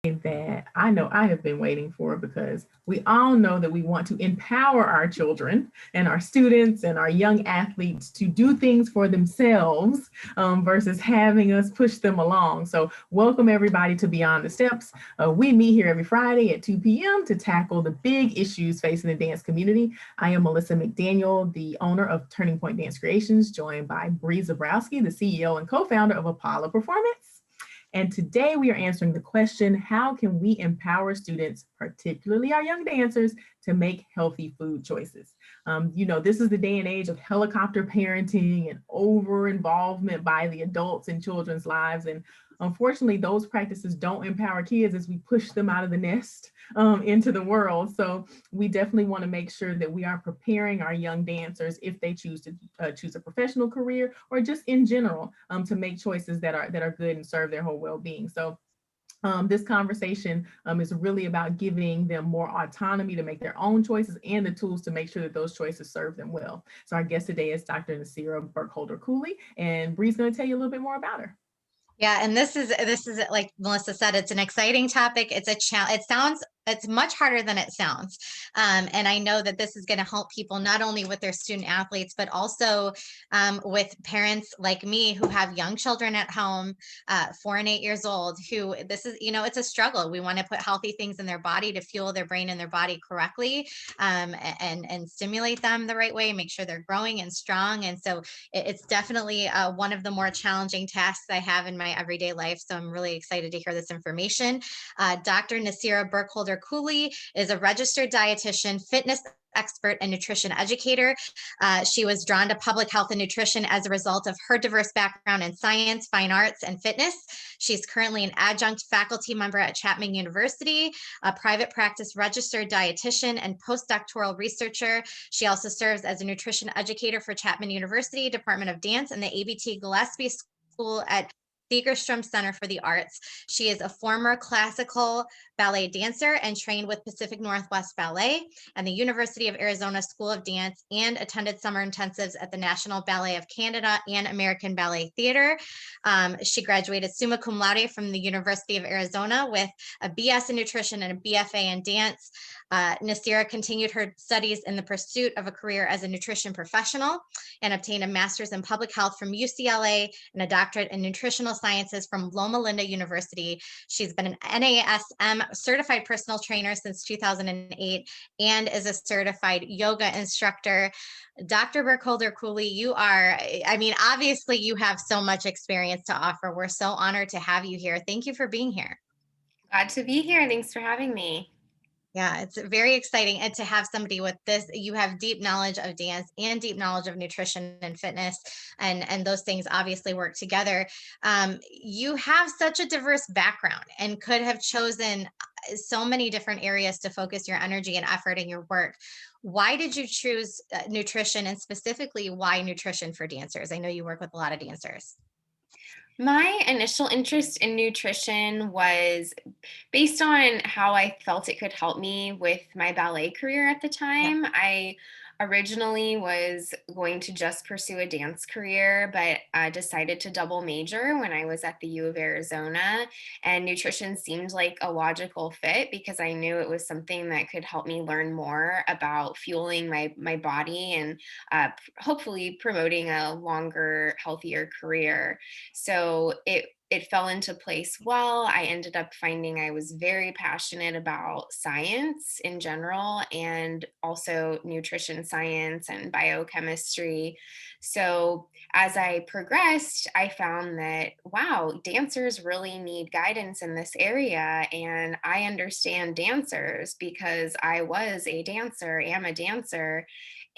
That I know I have been waiting for, because we all know that we want to empower our children and our students and our young athletes to do things for themselves, versus having us push them along. So, welcome everybody to Beyond the Steps. We meet here every Friday at 2 p.m. to tackle the big issues facing the dance community. I am Melissa McDaniel, the owner of Turning Point Dance Creations, joined by Bree Zabrowski, the CEO and co founder of Apollo Performance. And today we are answering the question, how can we empower students, particularly our young dancers, to make healthy food choices? This is the day and age of helicopter parenting and over involvement by the adults in children's lives. And unfortunately, those practices don't empower kids as we push them out of the nest into the world. So we definitely want to make sure that we are preparing our young dancers, if they choose to choose a professional career or just in general, to make choices that are good and serve their whole well-being. So this conversation is really about giving them more autonomy to make their own choices and the tools to make sure that those choices serve them well. So our guest today is Dr. Nasira Burkholder-Cooley, and Bree's going to tell you a little bit more about her. Yeah, and this is like Melissa said, it's an exciting topic. It's a challenge. It's much harder than it sounds. And I know that this is going to help people not only with their student athletes, but also with parents like me who have young children at home, 4 and 8 years old, who this is, it's a struggle. We want to put healthy things in their body to fuel their brain and their body correctly, and stimulate them the right way, make sure they're growing and strong. And so it's definitely one of the more challenging tasks I have in my everyday life. So I'm really excited to hear this information. Dr. Nasira Burkholder-Cooley is a registered dietitian, fitness expert, and nutrition educator. She was drawn to public health and nutrition as a result of her diverse background in science, fine arts, and fitness. She's currently an adjunct faculty member at Chapman University, a private practice registered dietitian, and postdoctoral researcher. She also serves as a nutrition educator for Chapman University, Department of Dance, and the ABT Gillespie School at Segerstrom Center for the Arts. She is a former classical ballet dancer and trained with Pacific Northwest Ballet and the University of Arizona School of Dance, and attended summer intensives at the National Ballet of Canada and American Ballet Theater. She graduated summa cum laude from the University of Arizona with a BS in nutrition and a BFA in dance. Nasira continued her studies in the pursuit of a career as a nutrition professional and obtained a master's in public health from UCLA and a doctorate in nutritional sciences from Loma Linda University. She's been an NASM certified personal trainer since 2008 and is a certified yoga instructor. Dr. Burkholder-Cooley, obviously you have so much experience to offer. We're so honored to have you here. Thank you for being here. Glad to be here. Thanks for having me. Yeah, it's very exciting. And to have somebody with this, you have deep knowledge of dance and deep knowledge of nutrition and fitness, and those things obviously work together. You have such a diverse background and could have chosen so many different areas to focus your energy and effort in your work. Why did you choose nutrition, and specifically why nutrition for dancers? I know you work with a lot of dancers. My initial interest in nutrition was based on how I felt it could help me with my ballet career at the Yeah. time. I originally was going to just pursue a dance career, but I decided to double major when I was at the U of Arizona. And nutrition seemed like a logical fit because I knew it was something that could help me learn more about fueling my body and hopefully promoting a longer, healthier career. So it fell into place well. I ended up finding I was very passionate about science in general and also nutrition science and biochemistry. So as I progressed, I found that, wow, dancers really need guidance in this area. And I understand dancers because I was a dancer, am a dancer.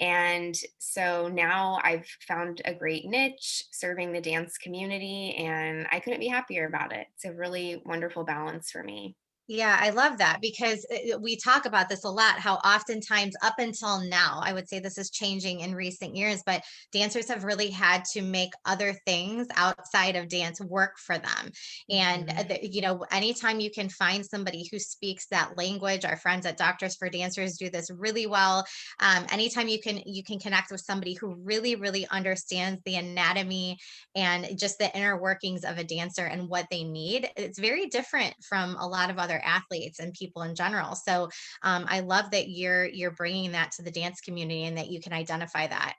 And so now I've found a great niche serving the dance community, and I couldn't be happier about it. It's a really wonderful balance for me. Yeah, I love that because we talk about this a lot, how oftentimes up until now, I would say this is changing in recent years, but dancers have really had to make other things outside of dance work for them. And, Mhm. anytime you can find somebody who speaks that language, our friends at Doctors for Dancers do this really well. Anytime you can connect with somebody who really, really understands the anatomy and just the inner workings of a dancer and what they need, it's very different from a lot of other athletes and people in general. So I love that you're bringing that to the dance community and that you can identify that.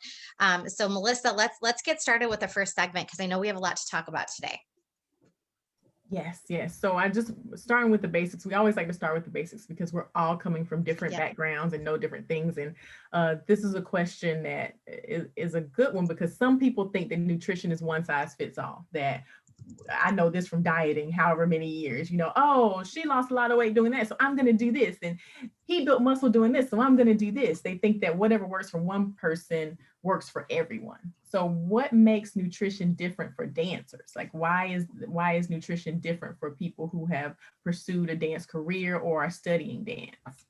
So Melissa, let's get started with the first segment because I know we have a lot to talk about today. Yes, yes. So I just starting with the basics. We always like to start with the basics because we're all coming from different Yep. backgrounds and know different things. And this is a question that is a good one because some people think that nutrition is one size fits all. That I know this from dieting, however many years, oh, she lost a lot of weight doing that, so I'm going to do this. And he built muscle doing this, so I'm going to do this. They think that whatever works for one person works for everyone. So what makes nutrition different for dancers? Like why is nutrition different for people who have pursued a dance career or are studying dance?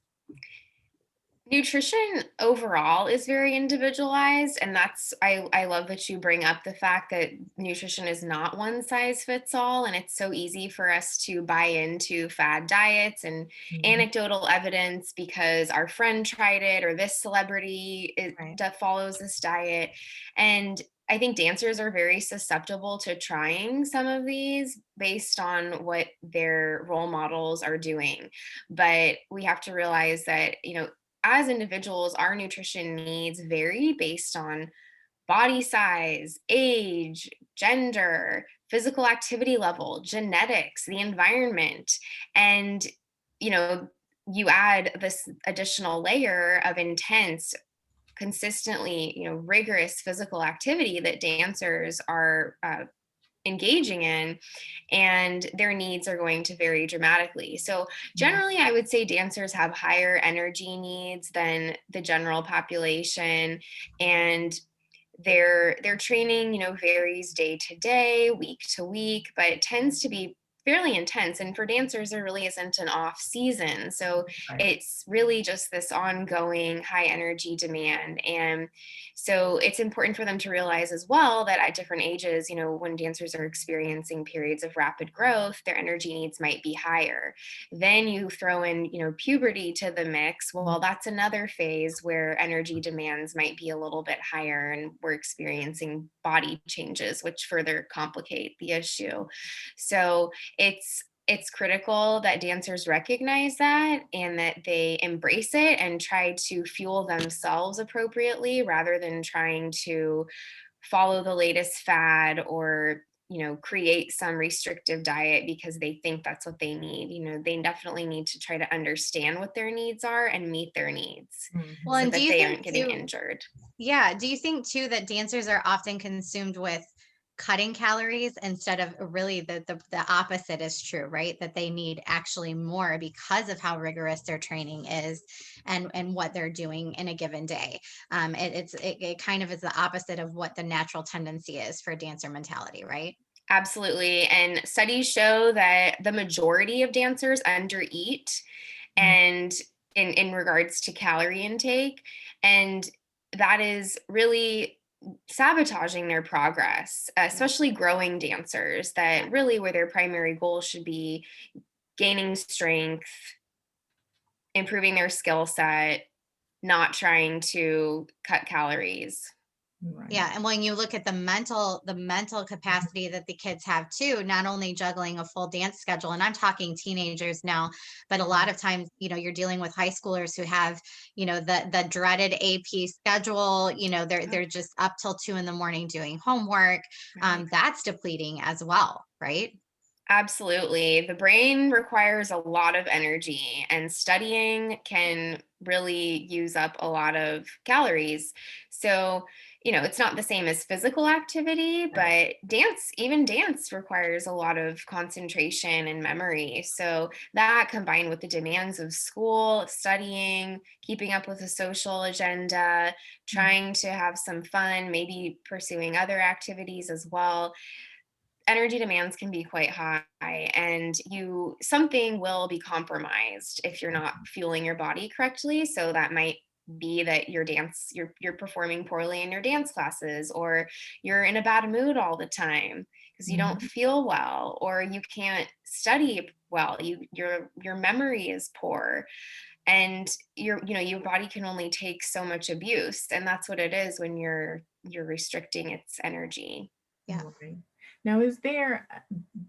Nutrition overall is very individualized, and I love that you bring up the fact that nutrition is not one size fits all, and it's so easy for us to buy into fad diets and Mhm. anecdotal evidence because our friend tried it or this celebrity Right. that follows this diet. And I think dancers are very susceptible to trying some of these based on what their role models are doing. But we have to realize that, as individuals, our nutrition needs vary based on body size, age, gender, physical activity level, genetics, the environment. And, you know, you add this additional layer of intense, consistently, rigorous physical activity that dancers are engaging in, and their needs are going to vary dramatically. So, Yeah. generally, I would say dancers have higher energy needs than the general population, and their training, varies day to day, week to week, but it tends to be fairly intense. And for dancers, there really isn't an off season. So Right. it's really just this ongoing high energy demand. And so it's important for them to realize as well that at different ages, when dancers are experiencing periods of rapid growth, their energy needs might be higher. Then you throw in, puberty to the mix. Well, that's another phase where energy demands might be a little bit higher, and we're experiencing body changes, which further complicate the issue. So it's critical that dancers recognize that and that they embrace it and try to fuel themselves appropriately rather than trying to follow the latest fad or create some restrictive diet because they think that's what they need. They definitely need to try to understand what their needs are and meet their needs Well, Mhm. so and do that you they think aren't getting too? injured. Yeah. Do you think too that dancers are often consumed with cutting calories instead of really the opposite is true, right? That they need actually more because of how rigorous their training is and what they're doing in a given day. It kind of is the opposite of what the natural tendency is for dancer mentality, right? Absolutely. And studies show that the majority of dancers undereat Mhm. and in regards to calorie intake. And that is really sabotaging their progress, Yeah. especially growing dancers that really where their primary goal should be gaining strength, improving their skill set, not trying to cut calories. Right. Yeah, and when you look at the mental capacity that the kids have too, not only juggling a full dance schedule, and I'm talking teenagers now, but a lot of times, you're dealing with high schoolers who have, the dreaded AP schedule, they're just up till 2 in the morning doing homework. Right. That's depleting as well, right? Absolutely. The brain requires a lot of energy, and studying can really use up a lot of calories. So, it's not the same as physical activity, Right. but even dance requires a lot of concentration and memory. So, that combined with the demands of school, studying, keeping up with a social agenda, Mhm. trying to have some fun, maybe pursuing other activities as well, energy demands can be quite high, and something will be compromised if you're not fueling your body correctly. So that might be that you're performing poorly in your dance classes, or you're in a bad mood all the time because you don't Mhm. feel well, or you can't study well, your memory is poor, and your body can only take so much abuse, and that's what it is when you're restricting its energy. Yeah. Right. Now, is there,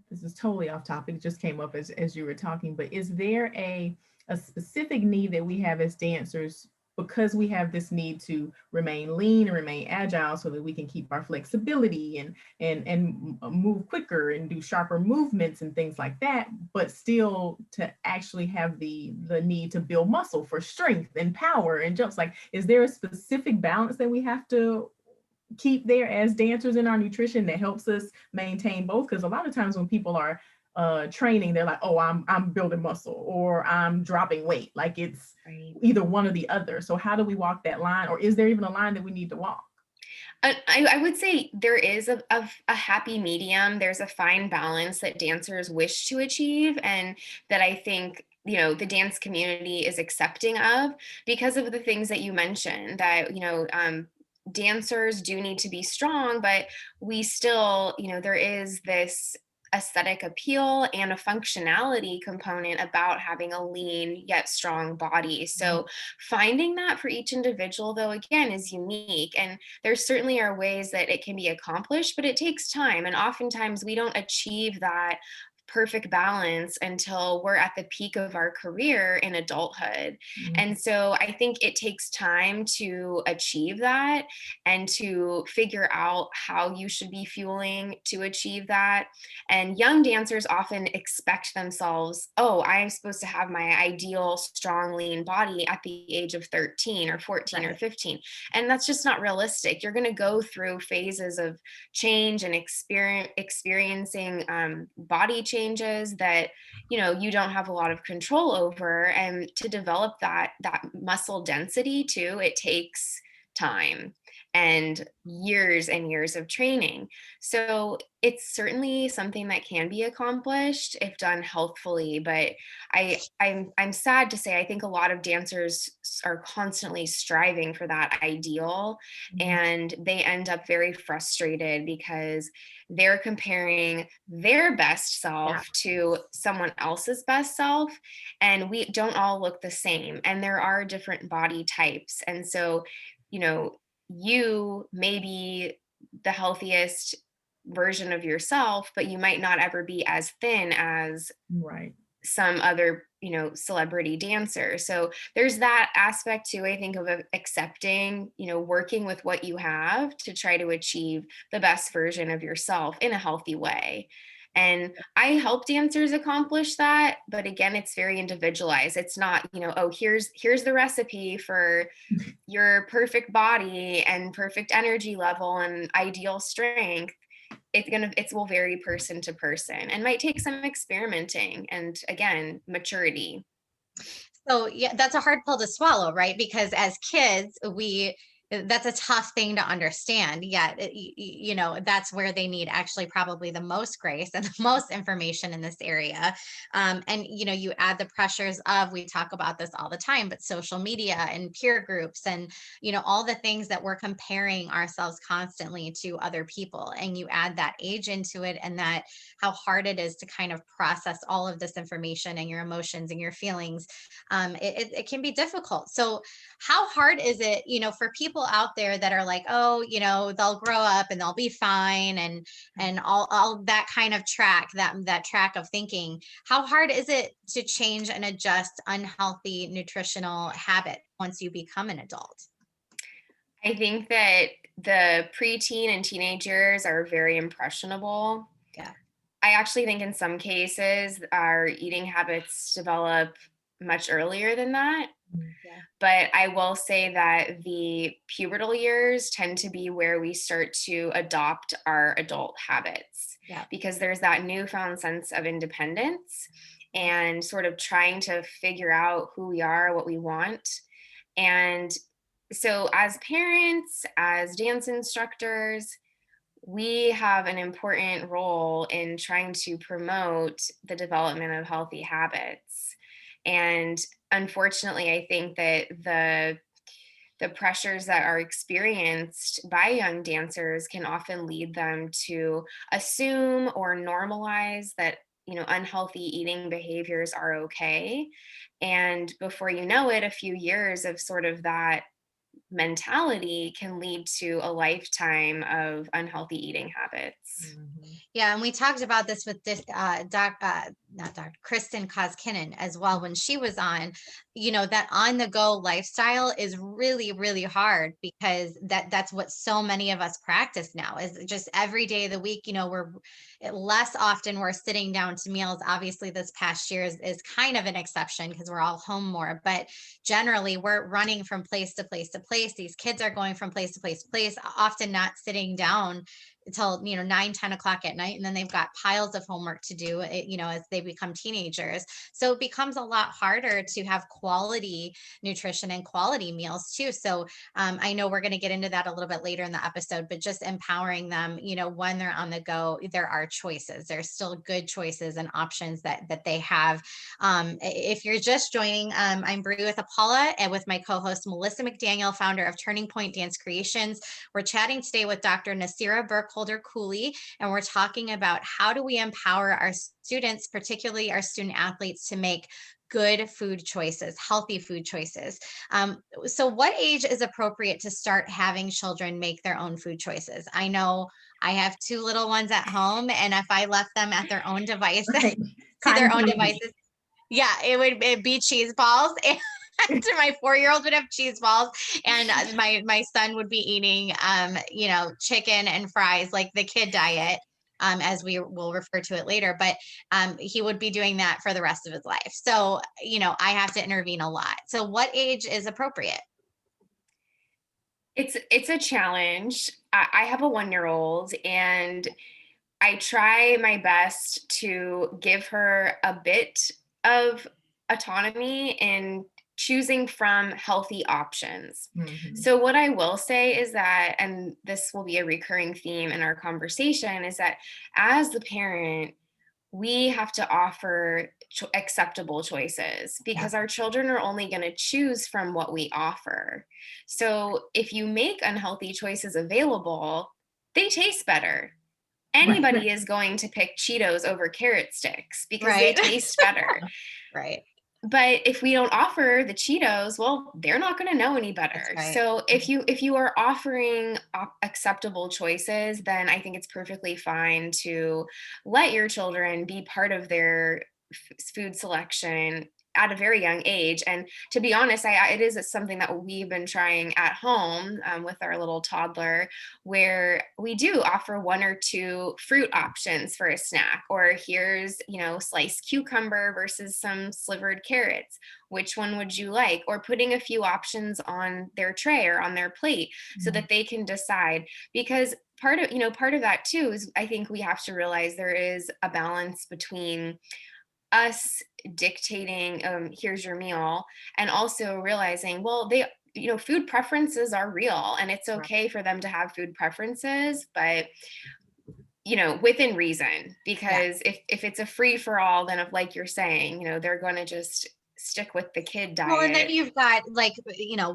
this is totally off topic, it just came up as you were talking, but is there a specific need that we have as dancers because we have this need to remain lean and remain agile so that we can keep our flexibility and move quicker and do sharper movements and things like that, but still to actually have the need to build muscle for strength and power and jumps? Like, is there a specific balance that we have to keep there as dancers in our nutrition that helps us maintain both? Because a lot of times when people are training, they're like, oh, I'm building muscle or I'm dropping weight, like it's Right. either one or the other. So how do we walk that line, or is there even a line that we need to walk? I would say there is a happy medium. There's a fine balance that dancers wish to achieve, and that I think the dance community is accepting of, because of the things that you mentioned, that dancers do need to be strong, but we still, there is this aesthetic appeal and a functionality component about having a lean yet strong body. So finding that for each individual, though, again, is unique, and there certainly are ways that it can be accomplished, but it takes time. And oftentimes we don't achieve that perfect balance until we're at the peak of our career in adulthood. Mhm. And so I think it takes time to achieve that, and to figure out how you should be fueling to achieve that. And young dancers often expect themselves, oh, I'm supposed to have my ideal strong lean body at the age of 13 or 14 or Right. 15. And that's just not realistic. You're going to go through phases of change and experiencing body changes that you don't have a lot of control over. And to develop that muscle density too, it takes time and years of training. So it's certainly something that can be accomplished if done healthfully. But I'm sad to say I think a lot of dancers are constantly striving for that ideal, Mhm. and they end up very frustrated because they're comparing their best Yeah. self to someone else's best self, and we don't all look the same, and there are different body types. And so you know you may be the healthiest version of yourself, but you might not ever be as thin as Right. some other celebrity dancer. So there's that aspect too, I think, of accepting, working with what you have to try to achieve the best version of yourself in a healthy way. And I help dancers accomplish that, but again, it's very individualized. It's not, oh, here's the recipe for your perfect body and perfect energy level and ideal strength. It will vary person to person, and might take some experimenting and, again, maturity. So yeah, that's a hard pill to swallow, right? Because as kids, that's a tough thing to understand. Yet, that's where they need actually probably the most grace and the most information in this area. And you add the pressures of, we talk about this all the time, but social media and peer groups and all the things that we're comparing ourselves constantly to other people. And you add that age into it, and that how hard it is to kind of process all of this information and your emotions and your feelings. It can be difficult. So how hard is it, for people out there that are like, oh, they'll grow up and they'll be fine, and all that kind of that track of thinking. How hard is it to change and adjust unhealthy nutritional habit once you become an adult? I think that the preteen and teenage years are very impressionable. Yeah. I actually think in some cases our eating habits develop much earlier than that. Yeah. But I will say that the pubertal years tend to be where we start to adopt our adult habits, Yeah. because there's that newfound sense of independence and sort of trying to figure out who we are, what we want. And so, as parents, as dance instructors, we have an important role in trying to promote the development of healthy habits. And unfortunately, I think that the pressures that are experienced by young dancers can often lead them to assume or normalize that, unhealthy eating behaviors are okay. And before you know it, a few years of sort of that mentality can lead to a lifetime of unhealthy eating habits. Mhm. Yeah, and we talked about this with this not Dr. Kristen Koskinen as well when she was on. That on the go lifestyle is really, really hard because that's what so many of us practice now is just every day of the week. We're less often we're sitting down to meals. Obviously, this past year is kind of an exception because we're all home more, but generally we're running from place to place to place. These kids are going from place to place to place, often not sitting down until 9-10 o'clock at night, and then they've got piles of homework to do as they become teenagers. So it becomes a lot harder to have quality nutrition and quality meals too. So I know we're going to get into that a little bit later in the episode, but just empowering them, when they're on the go, there are choices. There's still good choices and options that they have. If you're just joining, I'm Brie with Paula and with my co-host Melissa McDaniel, founder of Turning Point Dance Creations. We're chatting today with Dr. Nasira Burkholder-Cooley, and we're talking about how do we empower our students, particularly our student athletes, to make good food choices, healthy food choices. So what age is appropriate to start having children make their own food choices? I know I have two little ones at home, and if I left them at their own devices, Right. to their Cotton own candy. devices, yeah, it'd be cheese balls. And my 4-year-old would have cheese balls, and my son would be eating chicken and fries, like the kid diet, as we will refer to it later. But he would be doing that for the rest of his life. So I have to intervene a lot. So what age is appropriate? It's a challenge. I have a 1-year-old, and I try my best to give her a bit of autonomy in choosing from healthy options. Mhm. So, what I will say is that, and this will be a recurring theme in our conversation, is that as the parent, we have to offer acceptable choices Yeah. because our children are only going to choose from what we offer. So, if you make unhealthy choices available, they taste better. Right. Anybody is going to pick Cheetos over carrot sticks because they Right. taste better. Right. But if we don't offer the Cheetos, well, they're not going to know any That's better. right. So if you are offering acceptable choices, then I think it's perfectly fine to let your children be part of their food selection at a very young age. And to be honest, it is something that we've been trying at home with our little toddler, where we do offer one or two fruit options for a snack, or here's, sliced cucumber versus some slivered carrots. Which one would you like? Or putting a few options on their tray or on their plate so Mhm. that they can decide. Because part of that too is, I think we have to realize there is a balance between us dictating, here's your meal, and also realizing, well, food preferences are real, and it's Right. okay for them to have food preferences, but within reason. Yeah. Because if it's a free for all, then, like you're saying, they're going to just stick with the kid Well, and then diet. you've got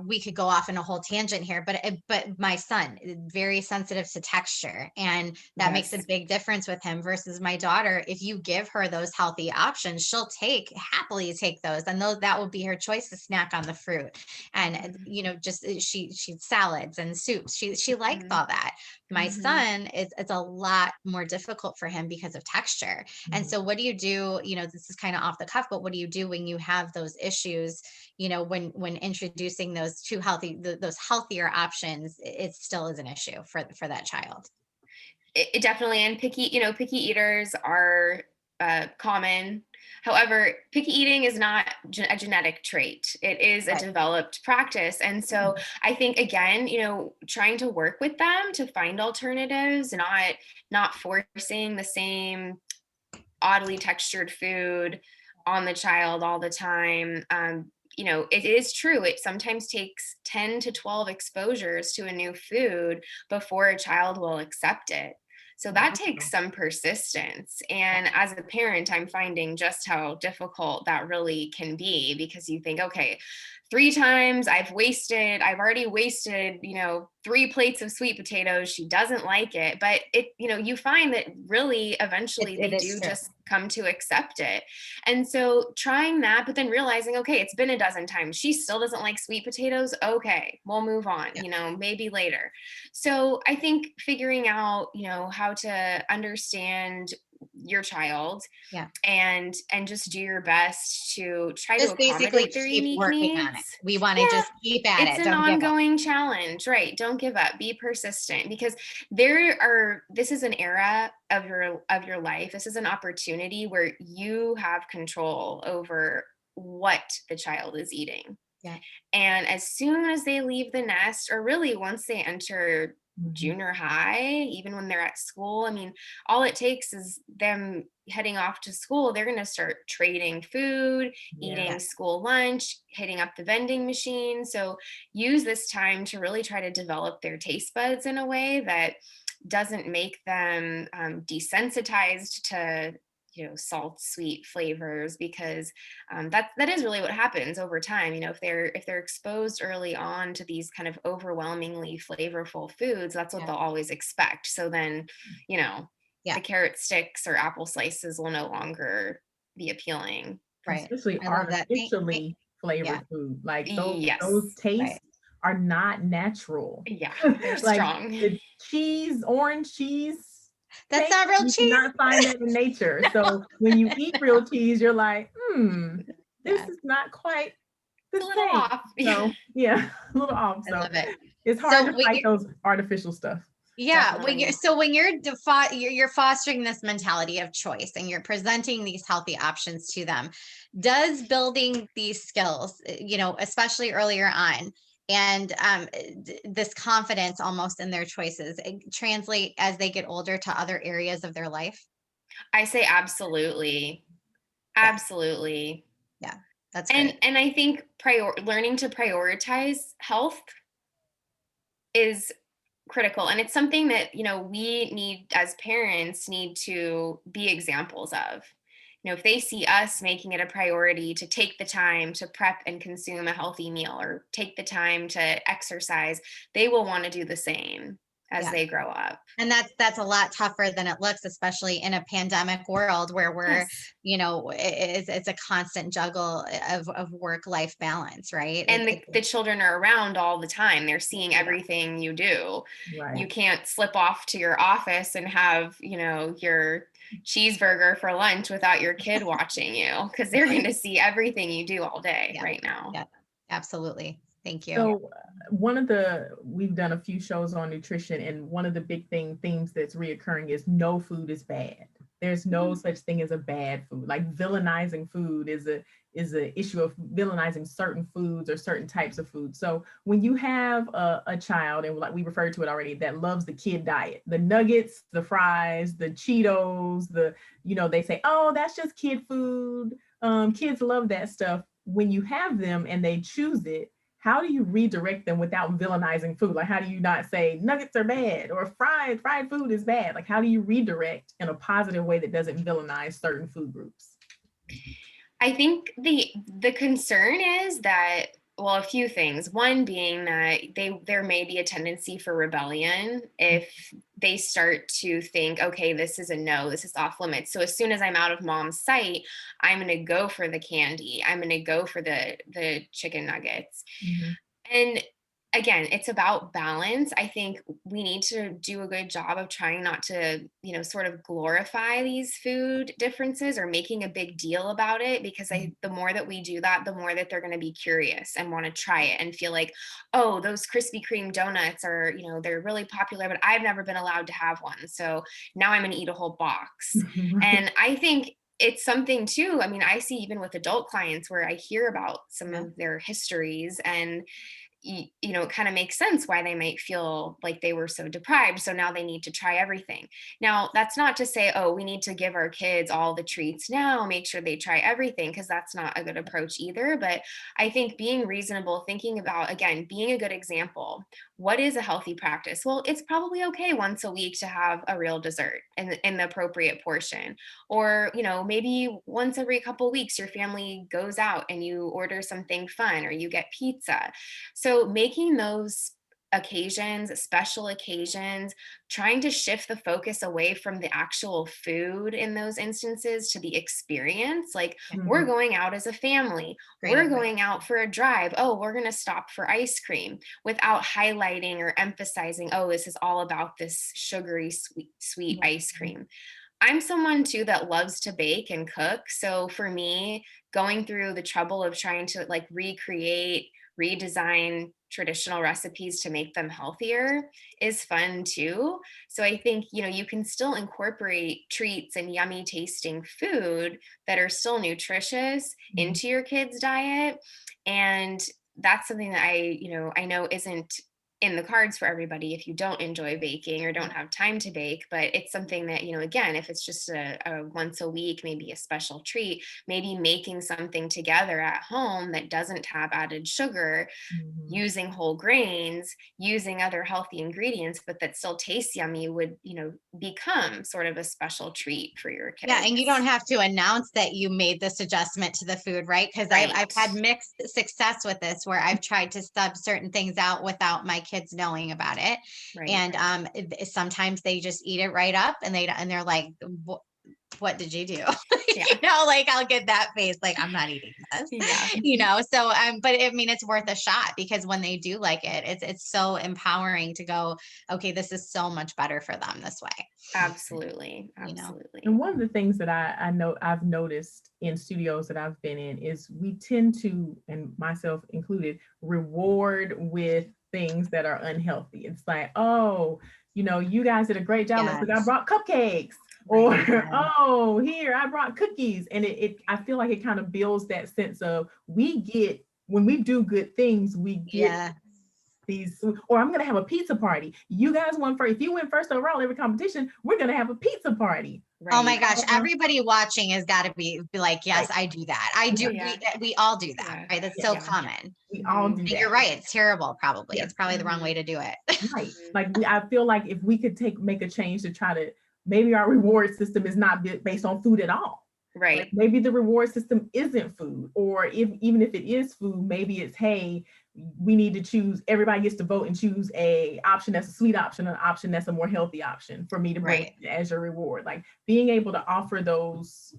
we could go off in a whole tangent here, but my son is very sensitive to texture, and that makes a Yes. big difference with him versus my daughter. If you give her those healthy options, she'll happily take those, and that will be her choice to snack on the fruit. And just she salads and soups. She likes Mhm. all that. My Mhm. son, it's a lot more difficult for him because of texture. And Mhm. so what do you do? This is kind of off the cuff, but what do you do when you have those issues? When introducing those those healthier options, it still is an issue for that child. It definitely, and picky eaters are common. However, picky eating is not a genetic trait. It is a Right. developed practice. And so I think, again, trying to work with them to find alternatives, not forcing the same oddly textured food on the child all the time. it is true. It sometimes takes 10 to 12 exposures to a new food before a child will accept it. So that takes some persistence. And as a parent, I'm finding just how difficult that really can be, because you think, okay, 3 times I've already wasted, 3 plates of sweet potatoes. She doesn't like it, but you find that really eventually It they is do true. just come to accept it. And so trying that, but then realizing, okay, it's been a dozen times. She still doesn't like sweet potatoes. Okay, we'll move on, maybe later. So I think figuring out, how to understand your child, Yeah. and just do your best to try to Just basically accommodate their keep unique working on it. needs. We want to Yeah, just keep at it's it. an Don't give up. ongoing challenge, right? Don't give up, be persistent, because this is an era of your life. This is an opportunity where you have control over what the child is eating. Yeah. And as soon as they leave the nest, or really once they enter junior high, even when they're at school, I mean, all it takes is them heading off to school. They're going to start trading food, eating school lunch, hitting up the vending machine. So use this time to really try to develop their taste buds in a way that doesn't make them desensitized to salt, sweet flavors, because that is really what happens over time. If they're exposed early on to these kind of overwhelmingly flavorful foods, that's what they'll always expect. So then the carrot sticks or apple slices will no longer be appealing. Right. Especially I love that. artificially flavored food. Like those tastes are not natural. Yeah, they're Like strong. the cheese, orange cheese. That's not real You cheese. cannot find that in nature. So when you eat real cheese, you're like, this is not quite the a little same. off. So a little off. I So love it. it's hard to fight those artificial stuff. Yeah, Definitely. when you're fostering this mentality of choice and you're presenting these healthy options to them, does building these skills, especially earlier on, and this confidence almost in their choices, translate as they get older to other areas of their life? I say absolutely. Absolutely. Yeah, that's great. And I think learning to prioritize health is critical, and it's something that we need, as parents, need to be examples of. If they see us making it a priority to take the time to prep and consume a healthy meal, or take the time to exercise, they will want to do the same as they grow up. And that's a lot tougher than it looks, especially in a pandemic world where we're, it's a constant juggle of work-life balance, right? And the children are around all the time. They're seeing everything you do. Right. You can't slip off to your office and have, your cheeseburger for lunch without your kid watching you, because they're going to see everything you do all day right now. Yeah, absolutely. Thank you. So we've done a few shows on nutrition, and one of the big themes that's reoccurring is no food is bad. There's no such thing as a bad food. Like villainizing food is a issue of villainizing certain foods or certain types of food. So when you have a child, and like we referred to it already, that loves the kid diet, the nuggets, the fries, the Cheetos, they say, oh, that's just kid food. Kids love that stuff. When you have them and they choose it, how do you redirect them without villainizing food? Like, how do you not say nuggets are bad or fried food is bad? Like, how do you redirect in a positive way that doesn't villainize certain food groups? I think the concern is that, well, a few things. One being that there may be a tendency for rebellion if they start to think, okay, this is a no, this is off limits. So as soon as I'm out of mom's sight, I'm going to go for the candy. I'm going to go for the chicken nuggets. Mm-hmm. And again, it's about balance. I think we need to do a good job of trying not to, sort of glorify these food differences or making a big deal about it, because the more that we do that, the more that they're going to be curious and want to try it and feel like, oh, those Krispy Kreme donuts are, they're really popular, but I've never been allowed to have one. So now I'm going to eat a whole box. Right. And I think it's something too. I mean, I see even with adult clients where I hear about some of their histories, and it kind of makes sense why they might feel like they were so deprived. So now they need to try everything. Now, that's not to say, oh, we need to give our kids all the treats now, make sure they try everything, because that's not a good approach either. But I think being reasonable, thinking about, again, being a good example. What is a healthy practice? Well, it's probably okay once a week to have a real dessert in the appropriate portion. Or, maybe once every couple weeks, your family goes out and you order something fun or you get pizza. So making those occasions, special occasions, trying to shift the focus away from the actual food in those instances to the experience. Like, we're Mhm. going out as a family, Great we're advice. going out for a drive. Oh, we're going to stop for ice cream, without highlighting or emphasizing, oh, this is all about this sugary, sweet ice Mhm. cream. I'm someone too that loves to bake and cook. So for me, going through the trouble of trying to like recreate, redesign traditional recipes to make them healthier is fun too. So I think, you can still incorporate treats and yummy tasting food that are still nutritious Mhm. into your kids' diet. And that's something that I know isn't in the cards for everybody if you don't enjoy baking or don't have time to bake. But it's something that, again, if it's just a once a week, maybe a special treat, maybe making something together at home that doesn't have added sugar, Mhm. using whole grains, using other healthy ingredients, but that still tastes yummy would, become sort of a special treat for your Yeah, and you don't kids. have to announce that you made this adjustment to the food, right? Because I've Right. had mixed success with this where I've tried to sub certain things out without my kids knowing about it. Right. And sometimes they just eat it right up and they're like, what did you do? Yeah. Like I'll get that face, like I'm not eating this, Yeah. so but I mean it's worth a shot because when they do like it, it's so empowering to go, okay, this is so much better for them this way, Absolutely. you know. And Absolutely. one of the things that I know I've noticed in studios that I've been in is we tend to, and myself included, reward with things that are unhealthy. It's like, oh, you guys did a great job. Let's look, I Yes. brought cupcakes. Or, Right. oh, here, I brought cookies. And I feel like it kind of builds that sense of when we do good things, we get Yeah. these, or I'm gonna have a pizza party. You guys won first. If you win first overall every competition, we're gonna have a pizza party. Oh my Right. gosh, everybody watching has got to be like, yes, Right. I do that. I do. Yeah. Yeah. We all do that, Yeah. right? That's so Yeah. common. We all Mhm. do And you're that. right. It's terrible, probably. Yeah. It's probably the wrong Mhm. way to do it. Right. Mhm. Like I feel like if we could make a change to try to, maybe our reward system is not based on food at all. Like Right. maybe the reward system isn't food, or even if it is food, maybe it's, hey, we need to choose. Everybody gets to vote and choose a option that's a sweet option, an option that's a more healthy option for me to bring Right. as your reward. Like being able to offer those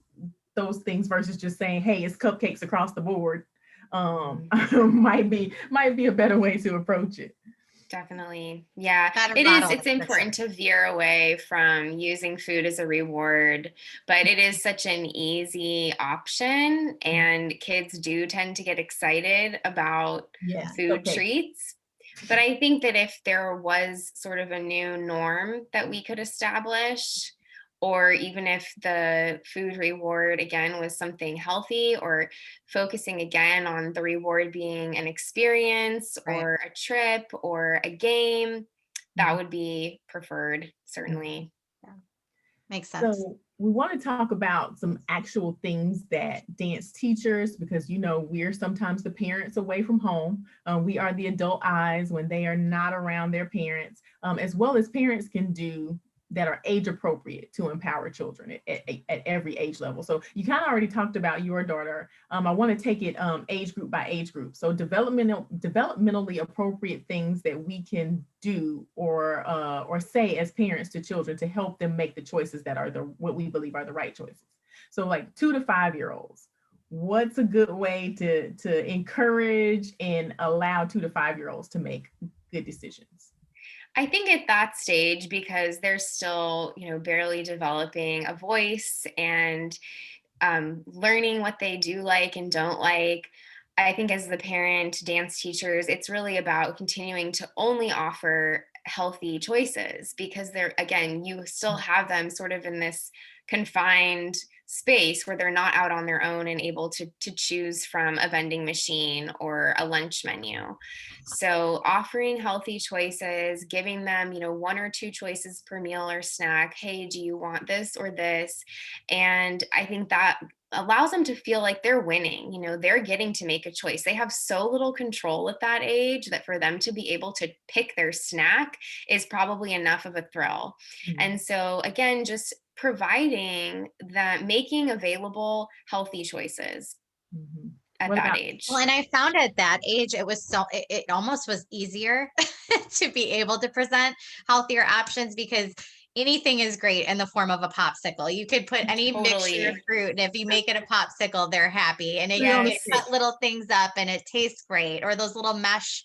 things versus just saying, hey, it's cupcakes across the board, Mhm. might be a better way to approach it. Definitely. Yeah. Better It is, model it's for sure. important to veer away from using food as a reward, but it is such an easy option. And kids do tend to get excited about Yes, food cupcakes. treats. But I think that if there was sort of a new norm that we could establish, or even if the food reward again was something healthy, or focusing again on the reward being an experience Right. or a trip or a game, that Mhm. would be preferred, certainly. Yeah. Makes sense. So we want to talk about some actual things that dance teachers, because we're sometimes the parents away from home. We are the adult eyes when they are not around their parents, as well as parents can do that are age appropriate to empower children at every age level. So you kind of already talked about your daughter. I want to take it age group by age group. So developmentally appropriate things that we can do or say as parents to children to help them make the choices that are what we believe are the right choices. So like 2 to 5 year olds, what's a good way to encourage and allow 2 to 5 year olds to make good decisions? I think at that stage, because they're still, barely developing a voice and learning what they do like and don't like. I think as the parent, dance teachers, it's really about continuing to only offer healthy choices, because they're, again, you still have them sort of in this confined space where they're not out on their own and able to choose from a vending machine or a lunch menu. So offering healthy choices, giving them, 1 or 2 choices per meal or snack. Hey, do you want this or this? And I think that allows them to feel like they're winning. They're getting to make a choice. They have so little control at that age that for them to be able to pick their snack is probably enough of a thrill. And so, again, just providing that, making available healthy choices Mhm. at What that about age. Well, and I found at that age, it was it almost was easier to be able to present healthier options because anything is great in the form of a popsicle. You could put any mixture of Totally. fruit, and if you make it a popsicle, they're happy. And you Real can estate? cut little things up and it tastes great. Or those little mesh,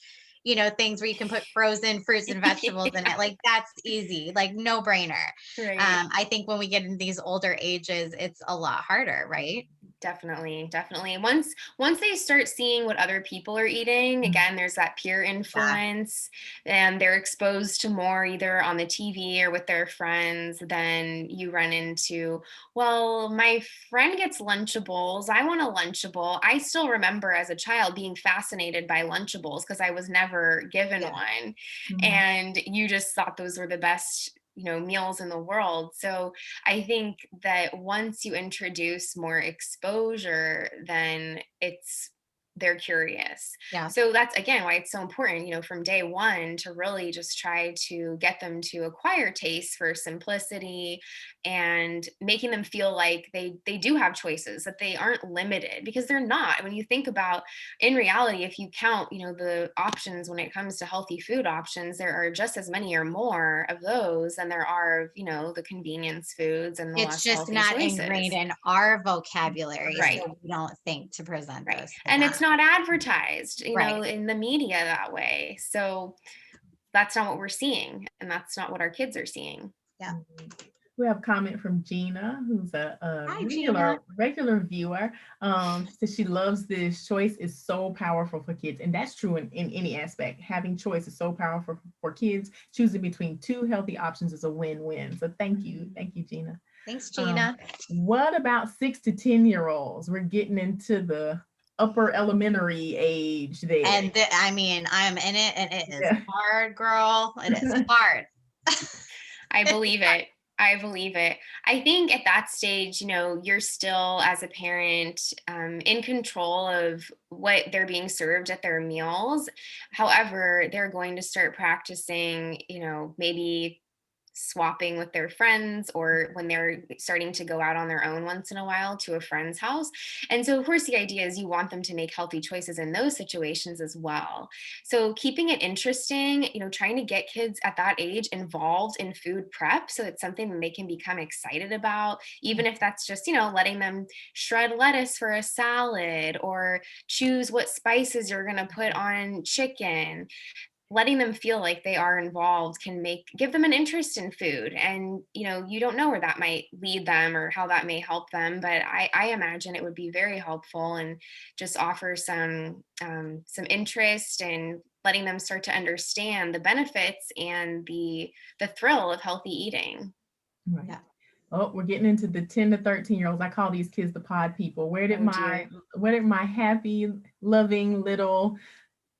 things where you can put frozen fruits and vegetables in it. Like that's easy, like no brainer. Right. I think when we get in these older ages, it's a lot harder, right? Definitely, definitely. Once they start seeing what other people are eating, again, there's that peer influence, and they're exposed to more either on the TV or with their friends. Then you run into, well, my friend gets Lunchables. I want a Lunchable. I still remember as a child being fascinated by Lunchables because I was never given Yeah. one, Mhm. and you just thought those were the best, meals in the world. So I think that once you introduce more exposure, then they're curious. Yeah. So that's again why it's so important, from day one to really just try to get them to acquire taste for simplicity and making them feel like they do have choices, that they aren't limited, because they're not. When you think about, in reality, if you count, the options when it comes to healthy food options, there are just as many or more of those than there are of, the convenience foods and the It's less just healthy not ingrained choices. in our vocabulary, Right. so we don't think to present Right. those to And them. it's not advertised, Right. in the media that way. So that's not what we're seeing. And that's not what our kids are seeing. Yeah. Mhm. We have a comment from Gina, who's a Hi, Gina. regular viewer. She says she loves this. Choice is so powerful for kids, and that's true in any aspect. Having choice is so powerful for kids. Choosing between 2 healthy options is a win-win. So thank you, Gina. Thanks, Um, Gina. what about 6 to 10-year-olds? We're getting into the upper elementary age there. And I mean, I'm in it and it is Yeah. hard, girl. It is hard. I believe it. I believe it. I think at that stage, you're still, as a parent, in control of what they're being served at their meals. However, they're going to start practicing, maybe swapping with their friends, or when they're starting to go out on their own once in a while to a friend's house. And so, of course, the idea is you want them to make healthy choices in those situations as well. So keeping it interesting, trying to get kids at that age involved in food prep so it's something that they can become excited about, even if that's just, letting them shred lettuce for a salad or choose what spices you're going to put on chicken. Letting them feel like they are involved can give them an interest in food. And you don't know where that might lead them or how that may help them, but I imagine it would be very helpful and just offer some interest, and letting them start to understand the benefits and the thrill of healthy eating. Right. Yeah. Oh, we're getting into the 10 to 13-year-olds. I call these kids the pod people. Oh dear. Where did my happy, loving little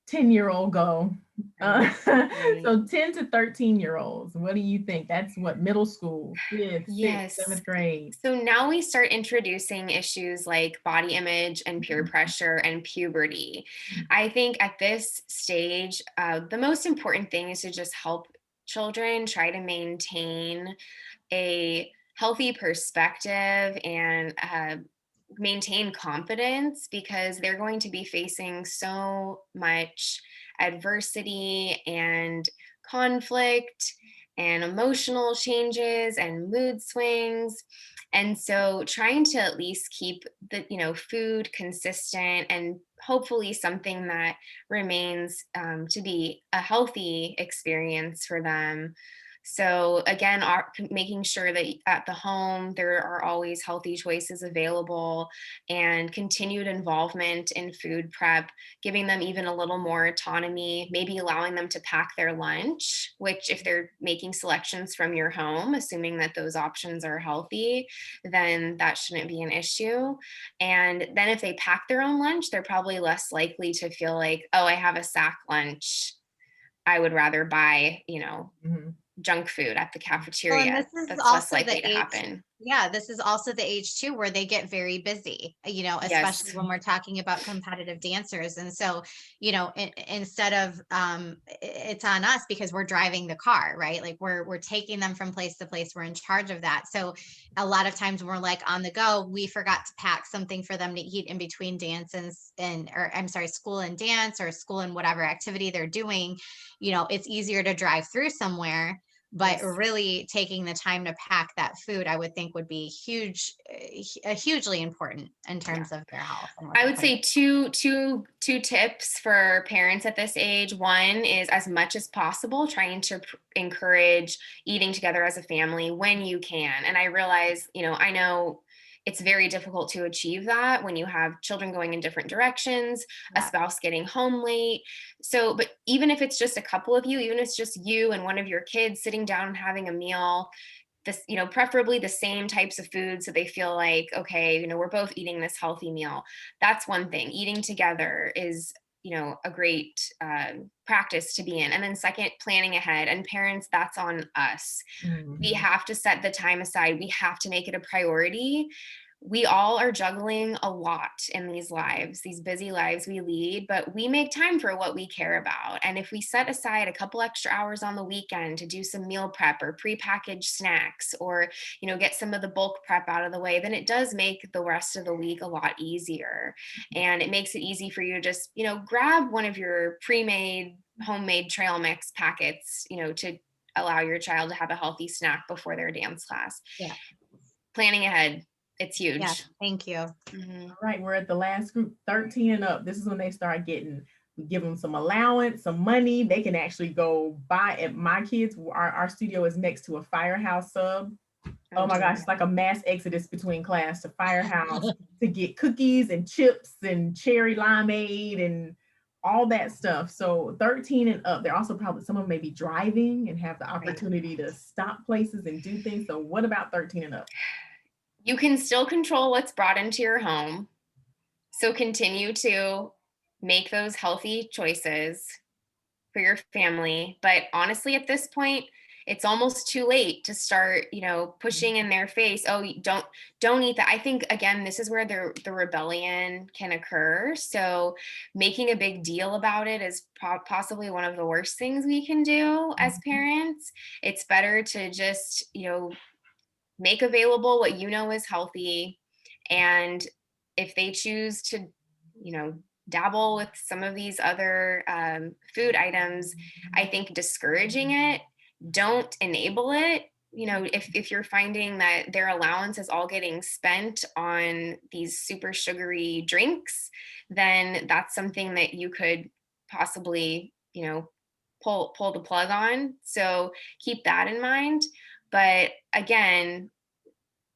10-year-old go? Right. Right. So 10 to 13-year-olds, what do you think? That's what, middle school, fifth, sixth, Yes. seventh grade. So now we start introducing issues like body image and peer pressure and puberty. I think at this stage, the most important thing is to just help children try to maintain a healthy perspective and maintain confidence, because they're going to be facing so much adversity and conflict and emotional changes and mood swings. And so trying to at least keep the food consistent and hopefully something that remains to be a healthy experience for them, So again, making sure that at the home there are always healthy choices available, and continued involvement in food prep, giving them even a little more autonomy, maybe allowing them to pack their lunch, which if they're making selections from your home, assuming that those options are healthy, then that shouldn't be an issue. And then if they pack their own lunch, they're probably less likely to feel like, oh, I have a sack lunch. I would rather buy, Mhm. junk food at the Well, and this cafeteria. is That's less also the likely to age, happen. yeah, this is also the age too where they get very busy, especially Yes. when we're talking about competitive dancers. And so, instead of it's on us because we're driving the car, right? Like we're taking them from place to place. We're in charge of that. So a lot of times when we're like on the go, we forgot to pack something for them to eat in between dance or I'm sorry, school and dance, or school and whatever activity they're doing. It's easier to drive through somewhere, but Yes. really taking the time to pack that food, I would think would be hugely important in Yeah. terms of their health and what I they're would putting. say two tips for parents at this age. One is, as much as possible, trying to encourage eating together as a family when you can. And I realize, I know it's very difficult to achieve that when you have children going in different directions, a Yeah. spouse getting home late. So, but even if it's just a couple of you, even if it's just you and one of your kids sitting down and having a meal, this, preferably the same types of food, so they feel like, okay, we're both eating this healthy meal. That's one thing. Eating together is, a great practice to be in. And then second, planning ahead. And parents, that's on us. We Mhm. have to set the time aside. We have to make it a priority. We all are juggling a lot in these lives, these busy lives we lead, but we make time for what we care about. And if we set aside a couple extra hours on the weekend to do some meal prep or prepackaged snacks, or, get some of the bulk prep out of the way, then it does make the rest of the week a lot easier. And it makes it easy for you to just, grab one of your pre-made homemade trail mix packets, to allow your child to have a healthy snack before their dance class. Yeah. Planning ahead, it's Yeah. huge. Thank you. Mhm. All right, we're at the last group, 13 and up. This is when they start getting, we give them some allowance, some money. They can actually go buy at my kids. Our studio is next to a Firehouse sub. Oh, Oh my gosh, dear. it's like a mass exodus between class to Firehouse to get cookies and chips and cherry limeade and all that stuff. So 13 and up, they're also probably, some of them may be driving and have the Right. opportunity to stop places and do things. So what about 13 and up? You can still control what's brought into your home. So continue to make those healthy choices for your family. But honestly, at this point, it's almost too late to start, pushing in their face, oh, you don't eat that. I think again, this is where the rebellion can occur. So making a big deal about it is possibly one of the worst things we can do as parents. It's better to just, make available what is healthy. And if they choose to, dabble with some of these other food items, I think discouraging it, don't enable it. If you're finding that their allowance is all getting spent on these super sugary drinks, then that's something that you could possibly, pull the plug on. So keep that in mind. But again,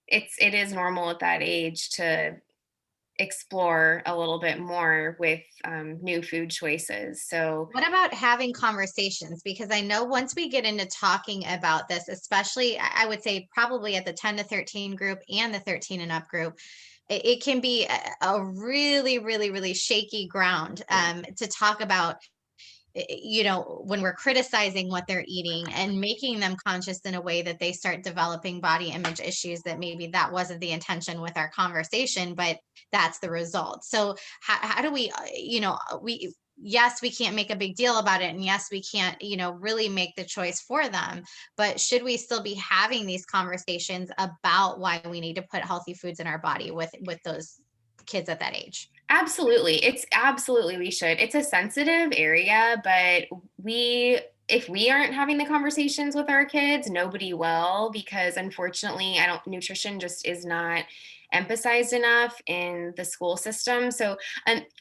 it is normal at that age to explore a little bit more with new food choices. So What about having conversations? Because I know once we get into talking about this, especially I would say probably at the 10 to 13 group and the 13 and up group, it can be a really, really, really shaky ground to talk about, when we're criticizing what they're eating and making them conscious in a way that they start developing body image issues that maybe that wasn't the intention with our conversation, but that's the result. So how do we, yes, we can't make a big deal about it. And yes, we can't, really make the choice for them, but should we still be having these conversations about why we need to put healthy foods in our body with those kids at that age? absolutely, we should. It's a sensitive area, but if we aren't having the conversations with our kids, nobody will, because unfortunately, nutrition just is not emphasized enough in the school system. So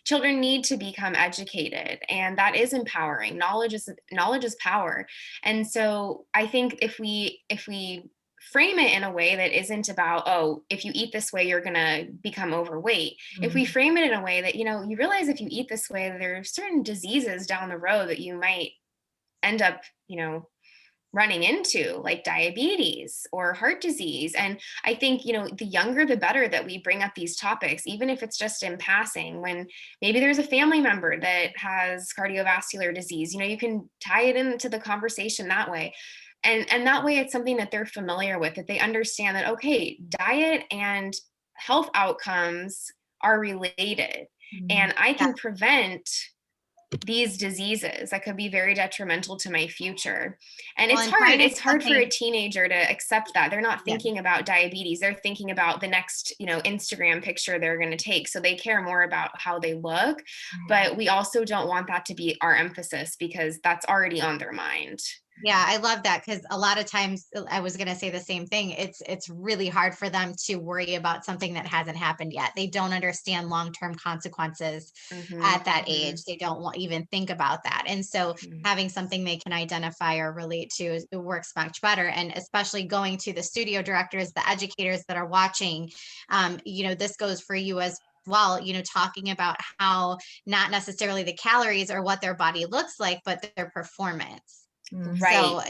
children need to become educated, and that is empowering. Knowledge is power. And so I think if we frame it in a way that isn't about, oh, if you eat this way, you're going to become overweight. Mm-hmm. If we frame it in a way that, you realize if you eat this way, there are certain diseases down the road that you might end up, running into, like diabetes or heart disease. And I think, the younger, the better that we bring up these topics, even if it's just in passing, when maybe there's a family member that has cardiovascular disease, you can tie it into the conversation that way. And that way it's something that they're familiar with, that they understand that, okay, diet and health outcomes are related. Mm-hmm. And I can prevent these diseases that could be very detrimental to my future. And it's hard for a teenager to accept that. They're not thinking about diabetes. They're thinking about the next, Instagram picture they're going to take. So they care more about how they look, but we also don't want that to be our emphasis, because that's already on their mind. Yeah, I love that, because a lot of times, I was going to say the same thing. It's really hard for them to worry about something that hasn't happened yet. They don't understand long-term consequences at that age. They don't even think about that. And so having something they can identify or relate to, it works much better. And especially going to the studio directors, the educators that are watching, this goes for you as well, talking about how not necessarily the calories or what their body looks like, but their performance. Right. So,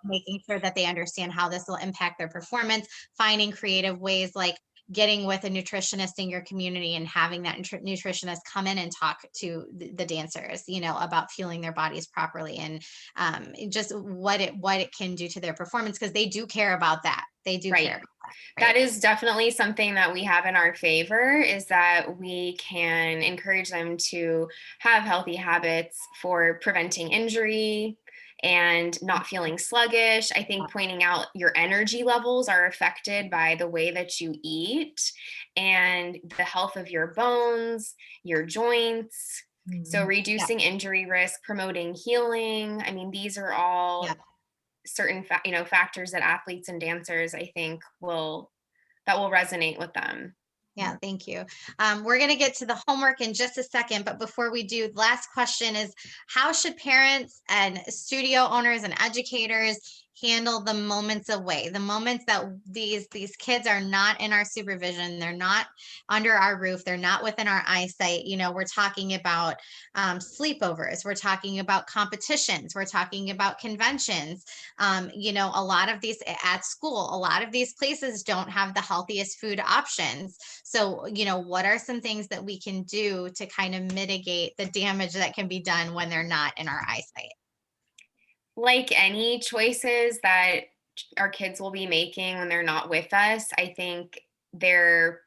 making sure that they understand how this will impact their performance, finding creative ways like getting with a nutritionist in your community and having that nutritionist come in and talk to the dancers, about fueling their bodies properly, and just what it can do to their performance, because they do care about that. They do care about that. Right? That is definitely something that we have in our favor, is that we can encourage them to have healthy habits for preventing injury and not feeling sluggish. I think pointing out your energy levels are affected by the way that you eat and the health of your bones, your joints. So reducing injury risk, promoting healing. I mean, these are all certain factors that athletes and dancers, I think, will resonate with them. Yeah, thank you. We're going to get to the homework in just a second, but before we do, last question is, how should parents and studio owners and educators handle the moments away, the moments that these kids are not in our supervision, they're not under our roof, they're not within our eyesight? We're talking about sleepovers, we're talking about competitions, we're talking about conventions. A lot of these at school, a lot of these places don't have the healthiest food options. So, what are some things that we can do to kind of mitigate the damage that can be done when they're not in our eyesight? Like any choices that our kids will be making when they're not with us, I think their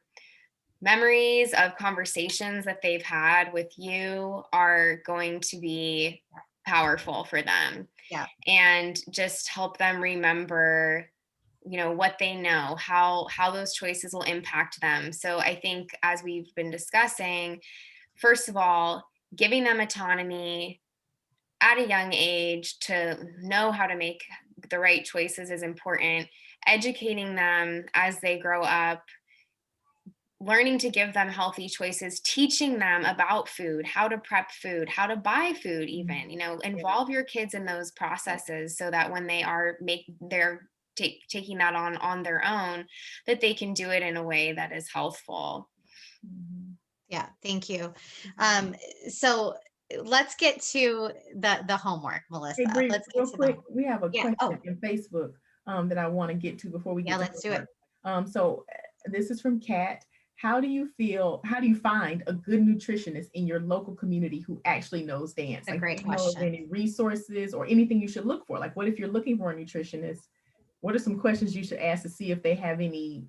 memories of conversations that they've had with you are going to be powerful for them. Yeah. And just help them remember, what they know, how those choices will impact them. So I think, as we've been discussing, first of all, giving them autonomy at a young age to know how to make the right choices is important. Educating them as they grow up, learning to give them healthy choices, teaching them about food, how to prep food, how to buy food, even, involve your kids in those processes, so that when they are taking that on their own, that they can do it in a way that is healthful. Yeah, thank you. So let's get to the homework, Melissa. Hey, Bree, let's real quick, we have a question in Facebook that I want to get to before we get to let's do it. So this is from Kat. How do you find a good nutritionist in your local community who actually knows dance? That's a great question. Know of any resources or anything you should look for? Like, what if you're looking for a nutritionist? What are some questions you should ask to see if they have any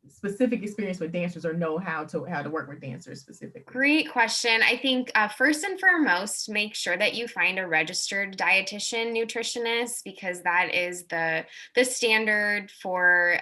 specific experience with dancers or know how to work with dancers specifically? Great question. I think first and foremost, make sure that you find a registered dietitian nutritionist, because that is the standard for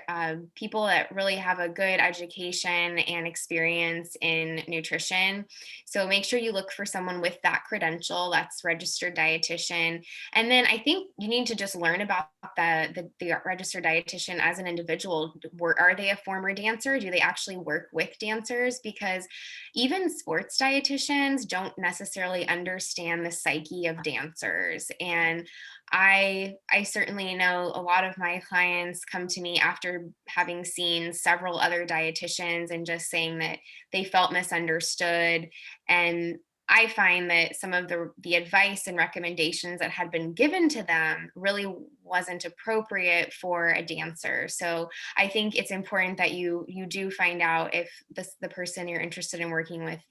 people that really have a good education and experience in nutrition. So make sure you look for someone with that credential, that's registered dietitian. And then I think you need to just learn about the registered dietitian as an individual. Are they a former dancer? Do they actually work with dancers? Because even sports dietitians don't necessarily understand the psyche of dancers. And I certainly know a lot of my clients come to me after having seen several other dietitians and just saying that they felt misunderstood. And I find that some of the advice and recommendations that had been given to them really wasn't appropriate for a dancer. So I think it's important that you do find out if the person you're interested in working with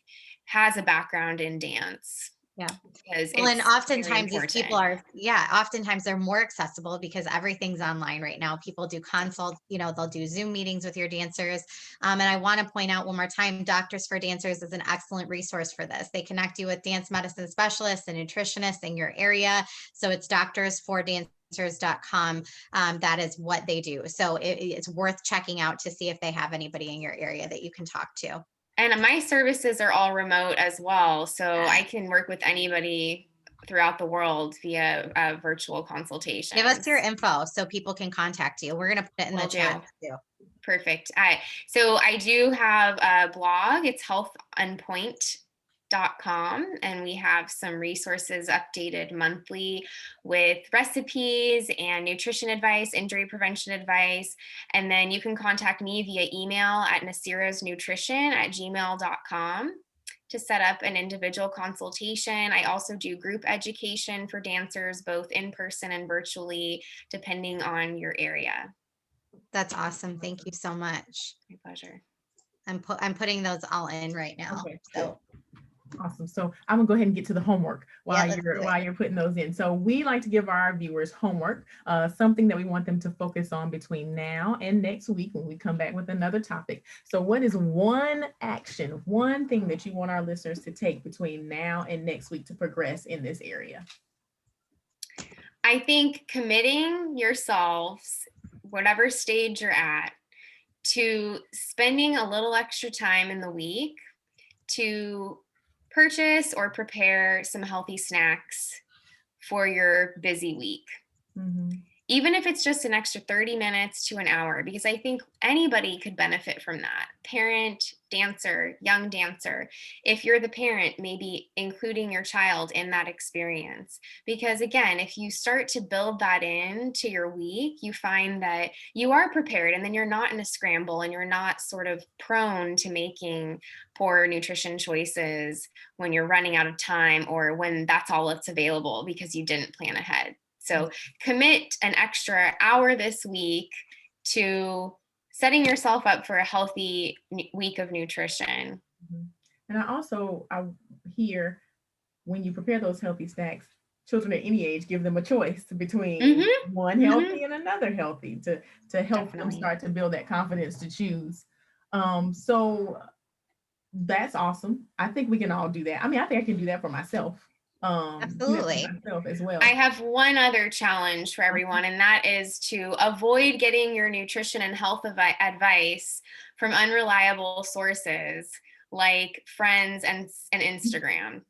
has a background in dance. Yeah. Because Well, and it's oftentimes really these people oftentimes they're more accessible because everything's online right now. People do consults, they'll do Zoom meetings with your dancers. And I want to point out one more time, Doctors for Dancers is an excellent resource for this. They connect you with dance medicine specialists and nutritionists in your area. So it's doctorsfordancers.com. That is what they do. So it's worth checking out to see if they have anybody in your area that you can talk to. And my services are all remote as well. So I can work with anybody throughout the world via virtual consultation. Give us your info so people can contact you. We're going to put it in the chat too. Perfect. So I do have a blog. It's healthonpoint.com, and we have some resources updated monthly with recipes and nutrition advice, injury prevention advice. And then you can contact me via email at nasirasnutrition@gmail.com to set up an individual consultation. I also do group education for dancers, both in person and virtually, depending on your area. That's awesome. Thank you so much. My pleasure. I'm putting those all in right now. Okay, so awesome. So I'm gonna go ahead and get to the homework while Yeah, you're putting those in. So we like to give our viewers homework, something that we want them to focus on between now and next week when we come back with another topic. So what is one action, one thing that you want our listeners to take between now and next week to progress in this area? I think committing yourselves, whatever stage you're at, to spending a little extra time in the week to purchase or prepare some healthy snacks for your busy week. Mm-hmm. Even if it's just an extra 30 minutes to an hour, because I think anybody could benefit from that. Parent, dancer, young dancer. If you're the parent, maybe including your child in that experience. Because again, if you start to build that into your week, you find that you are prepared, and then you're not in a scramble and you're not sort of prone to making poor nutrition choices when you're running out of time or when that's all that's available because you didn't plan ahead. So commit an extra hour this week to setting yourself up for a healthy week of nutrition. Mm-hmm. And I hear when you prepare those healthy snacks, children at any age, give them a choice between one healthy and another healthy to help them start to build that confidence to choose. So that's awesome. I think we can all do that. I mean, I think I can do that for myself. Absolutely. Myself as well. I have one other challenge for everyone, and that is to avoid getting your nutrition and health advice from unreliable sources like friends and Instagram.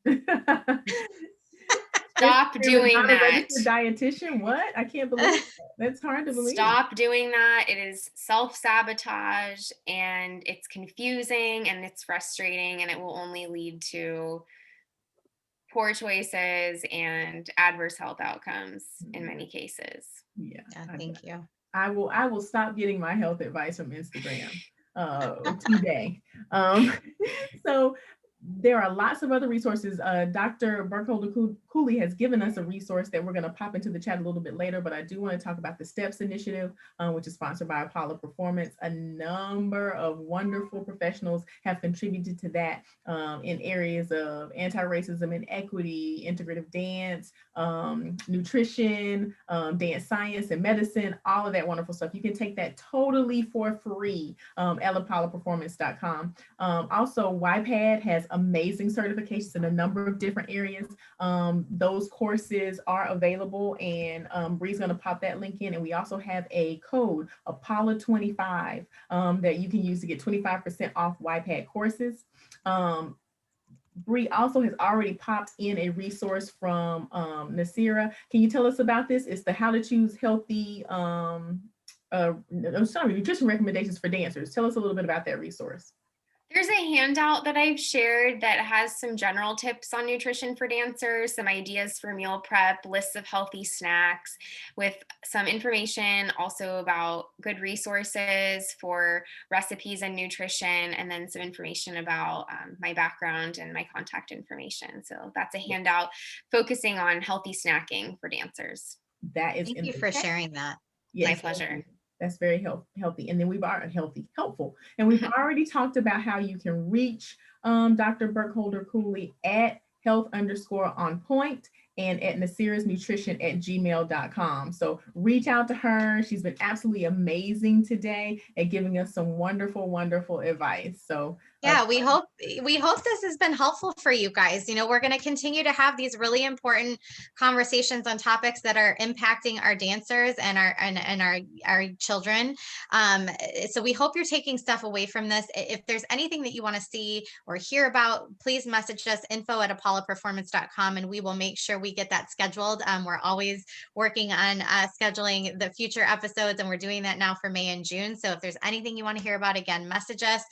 Stop doing that. A registered dietitian? What? I can't believe that. That's hard to believe. Stop doing that. It is self-sabotage, and it's confusing, and it's frustrating, and it will only lead to poor choices and adverse health outcomes in many cases. Yeah, thank you. I will stop getting my health advice from Instagram today. So there are lots of other resources. Dr. Burkholder-Cooley has given us a resource that we're going to pop into the chat a little bit later, but I do want to talk about the STEPS initiative, which is sponsored by Apollo Performance. A number of wonderful professionals have contributed to that in areas of anti-racism and equity, integrative dance, nutrition, dance science and medicine, all of that wonderful stuff. You can take that totally for free at apolloperformance.com. Also, YPAD has amazing certifications in a number of different areas. Those courses are available, and Bree's going to pop that link in. And we also have a code, Apollo25, that you can use to get 25% off YPAD courses. Bree also has already popped in a resource from Nasira. Can you tell us about this? It's the How to Choose Healthy nutrition recommendations for dancers. Tell us a little bit about that resource. There's a handout that I've shared that has some general tips on nutrition for dancers, some ideas for meal prep, lists of healthy snacks, with some information also about good resources for recipes and nutrition, and then some information about my background and my contact information. So that's a handout focusing on healthy snacking for dancers. That is Thank you for chat. sharing that. Yes, my pleasure. That's very healthy. And then we've already helpful. And we've already talked about how you can reach Dr. Burkholder-Cooley at health_on_point and at nasirasnutrition@gmail.com. So reach out to her. She's been absolutely amazing today at giving us some wonderful, wonderful advice. So yeah, we hope this has been helpful for you guys. You know, we're going to continue to have these really important conversations on topics that are impacting our dancers and our children. So we hope you're taking stuff away from this. If there's anything that you want to see or hear about, please message us info@apolloperformance.com, and we will make sure we get that scheduled. We're always working on scheduling the future episodes, and we're doing that now for May and June. So if there's anything you want to hear about, again, message us.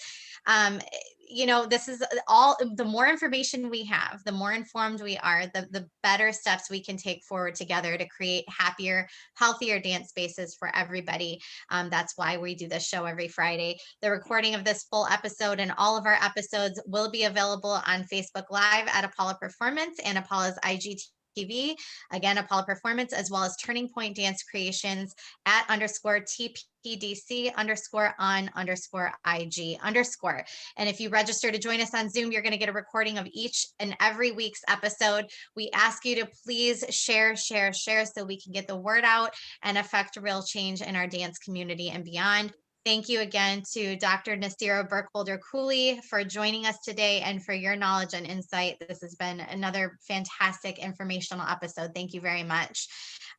You know, this is all, the more information we have, the more informed we are, the better steps we can take forward together to create happier, healthier dance spaces for everybody. That's why we do this show every Friday. The recording of this full episode and all of our episodes will be available on Facebook Live at Apollo Performance and Apollo's IGTV. Again, Apollo Performance, as well as Turning Point Dance Creations at _TPDC_on_IG_. And if you register to join us on Zoom, you're going to get a recording of each and every week's episode. We ask you to please share so we can get the word out and affect real change in our dance community and beyond. Thank you again to Dr. Nasira Burkholder-Cooley for joining us today and for your knowledge and insight. This has been another fantastic informational episode. Thank you very much.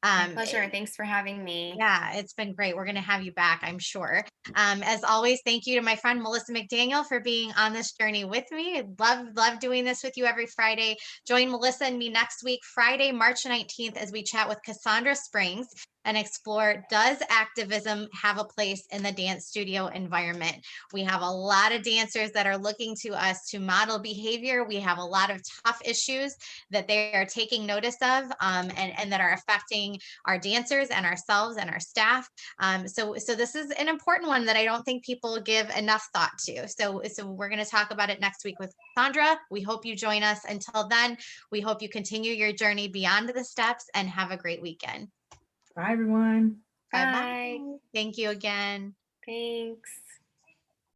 My pleasure. Thanks for having me. Yeah, it's been great. We're going to have you back, I'm sure. As always, thank you to my friend Melissa McDaniel for being on this journey with me. Love doing this with you every Friday. Join Melissa and me next week, Friday, March 19th, as we chat with Cassandra Springs and explore, does activism have a place in the dance studio environment? We have a lot of dancers that are looking to us to model behavior. We have a lot of tough issues that they are taking notice of and that are affecting our dancers and ourselves and our staff. So this is an important one that I don't think people give enough thought to. So we're going to talk about it next week with Sandra. We hope you join us. Until then, we hope you continue your journey beyond the steps and have a great weekend. Bye, everyone. Bye. Thank you again. Thanks.